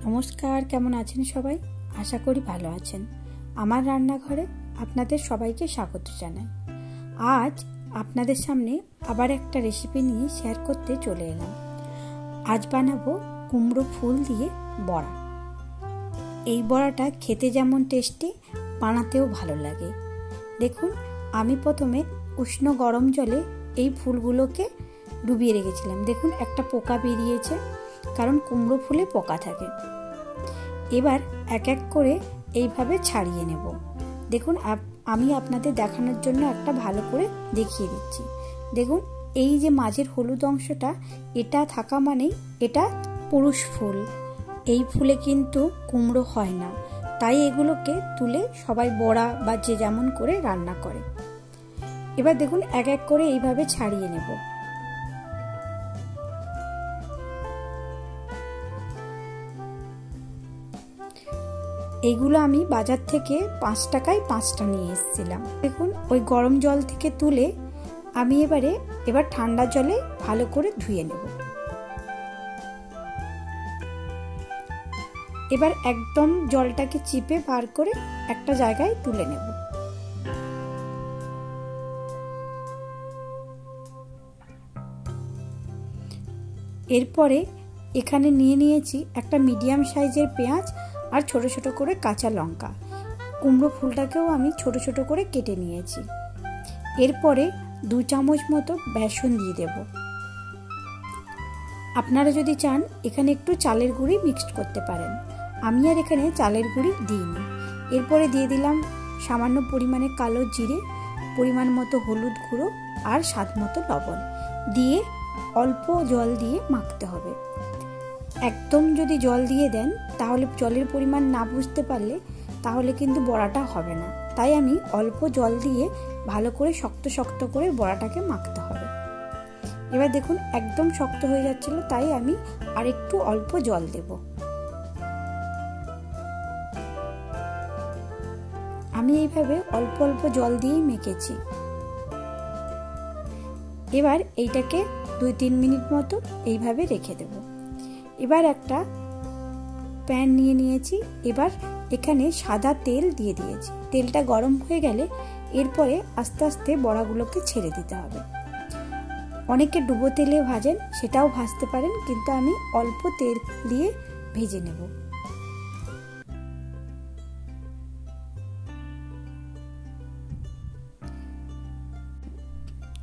নমস্কার, কেমন আছেন সবাই? আশা করি ভালো আছেন। আমার রান্নাঘরে আপনাদের সবাইকে স্বাগত জানাই। আজ আপনাদের সামনে আবার একটা রেসিপি নিয়ে শেয়ার করতে চলে এলাম। আজ বানাবো কুমড়ো ফুল দিয়ে বড়া। এই বড়াটা খেতে যেমন টেস্টি, বানাতেও ভালো লাগে। দেখুন, আমি প্রথমে উষ্ণ গরম জলে এই ফুলগুলোকে ডুবিয়ে রেখেছিলাম। দেখুন, একটা পোকা বেরিয়েছে, কারণ কুমড়ো ফুলে পোকা থাকে। এবার এক এক করে এইভাবে ছাড়িয়ে নেব। দেখুন, আমি আপনাদের দেখানোর জন্য একটা ভালো করে দেখিয়ে দিচ্ছি। দেখুন, এই যে মাঝের হলুদ অংশটা, এটা থাকা মানেই এটা পুরুষ ফুল। এই ফুলে কিন্তু কুমড়ো হয় না, তাই এগুলোকে তুলে সবাই বড়া বা যে যেমন করে রান্না করে। এবার দেখুন, এক এক করে এইভাবে ছাড়িয়ে নেব। এইগুলো আমি বাজার থেকে 5 টাকায় 5টা নিয়ে এসেছিলাম। দেখুন, ওই গরম জল থেকে তুলে আমি এবার ঠান্ডা জলে ভালো করে ধুয়ে নেব। এবার একদম জলটাকে চিপে বার করে একটা জায়গায় তুলে নেব। এরপরে এখানে নিয়েছি একটা মিডিয়াম সাইজের পেঁয়াজ আর ছোট ছোট করে কাঁচা লঙ্কা। কুমড়ো ফুলটাকেও আমি ছোট ছোট করে কেটে নিয়েছি। এরপরে 2 চামচ মতো বেসন দিয়ে দেব। আপনারা যদি চান এখানে একটু চালের গুঁড়ি মিক্সড করতে পারেন, আমি আর এখানে চালের গুঁড়ি দিইনি। এরপরে দিয়ে দিলাম সামান্য পরিমাণে কালো জিরে, পরিমাণ মতো হলুদ গুঁড়ো আর স্বাদ মতো লবণ দিয়ে অল্প জল দিয়ে মাখতে হবে। একদম যদি জল দিয়ে দেন তাহলে জলের পরিমাণ না বুঝতে পারলে তাহলে কিন্তু বড়াটা হবে না, তাই আমি অল্প জল দিয়ে ভালো করে শক্ত শক্ত করে বড়াটাকে মাখতে হবে। এবার দেখুন, একদম শক্ত হয়ে যাচ্ছিল, তাই আমি আরেকটু অল্প জল দেব। আমি এইভাবে অল্প অল্প জল দিয়েই মেখেছি। এবার এইটাকে 2-3 মিনিট মতো এইভাবে রেখে দেব। এবার একটা প্যান নিয়েছি। এবার এখানে সাদা তেল দিয়ে দিয়েছি। তেলটা গরম হয়ে গেলে এরপরে আস্তে আস্তে বড়াগুলোকে ছেড়ে দিতে হবে। অনেকে ডুবো তেলে ভাজেন, সেটাও ভাজতে পারেন, কিন্তু আমি অল্প তেল দিয়ে ভেজে নেব।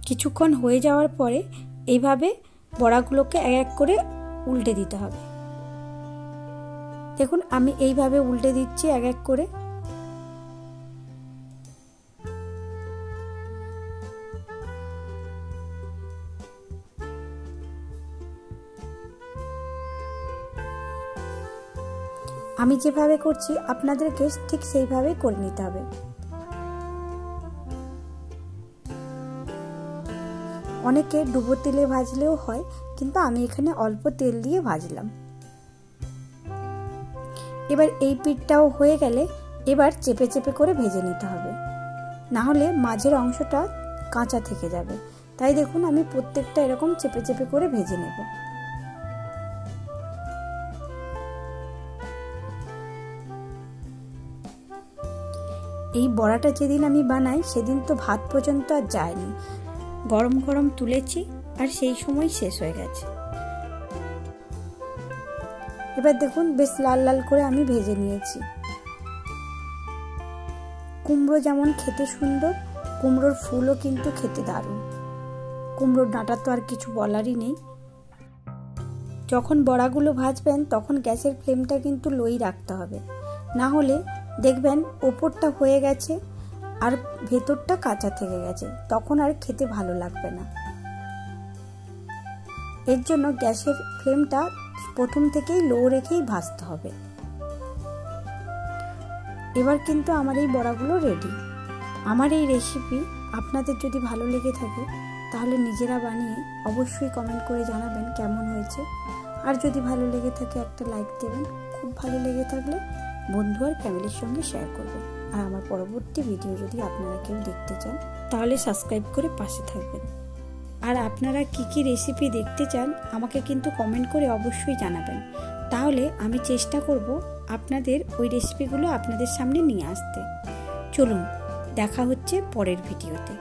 কিছুক্ষণ হয়ে যাওয়ার পরে এইভাবে বড়াগুলোকে এক এক করে উল্টে দিতে হবে। দেখুন, আমি এইভাবে উল্টে দিচ্ছি এক এক করে। আমি যেভাবে করছি আপনাদেরকে ঠিক সেইভাবে করে নিতে হবে। অনেকে ডুবো তেলে ভাজলেও হয়, কিন্তু আমি এখানে অল্প তেল দিয়ে ভাজলাম। এবার এই পিঠটাও হয়ে গেলে এবার চেপে চেপে করে ভেজে নিতে হবে, না হলে মাঝের অংশটা কাঁচা থেকে যাবে। তাই দেখুন, আমি প্রত্যেকটা এরকম চেপে চেপে করে ভেজে নেব। এই বড়াটা যেদিন আমি বানাই সেদিন তো ভাত পর্যন্ত আর যায়নি, গরম গরম তুলেছি আর সেই সময় শেষ হয়ে গেছে। এবার দেখুন, বেশ লাল লাল করে আমি ভেজে নিয়েছি। কুমড়ো যেমন খেতে সুন্দর, কুমড়োর ফুলও কিন্তু খেতে দারুণ। কুমড়োর ডাঁটা তো আর কিছু বলারই নেই। যখন বড়াগুলো ভাজবেন তখন গ্যাসের ফ্লেমটা কিন্তু লোই রাখতে হবে, না হলে দেখবেন ওপরটা হয়ে গেছে আর ভেতরটা কাঁচা থেকে গেছে, তখন আর খেতে ভালো লাগবে না। এর জন্য গ্যাসের ফ্লেমটা প্রথম থেকেই লো রেখেই ভাজতে হবে। এবার কিন্তু আমার এই বড়াগুলো রেডি। আমার এই রেসিপি আপনাদের যদি ভালো লেগে থাকে তাহলে নিজেরা বানিয়ে অবশ্যই কমেন্ট করে জানাবেন কেমন হয়েছে। আর যদি ভালো লেগে থাকে একটা লাইক দেবেন। খুব ভালো লেগে থাকলে বন্ধু আর ফ্যামিলির সঙ্গে শেয়ার করবেন। আর আমার পরবর্তী ভিডিও যদি আপনারা কেউ দেখতে চান তাহলে সাবস্ক্রাইব করে পাশে থাকবেন। আর আপনারা কি কি রেসিপি দেখতে চান আমাকে কিন্তু কমেন্ট করে অবশ্যই জানাবেন। তাহলে আমি চেষ্টা করব আপনাদের ওই রেসিপিগুলো আপনাদের সামনে নিয়ে আসতে। চলুন, দেখা হচ্ছে পরের ভিডিওতে।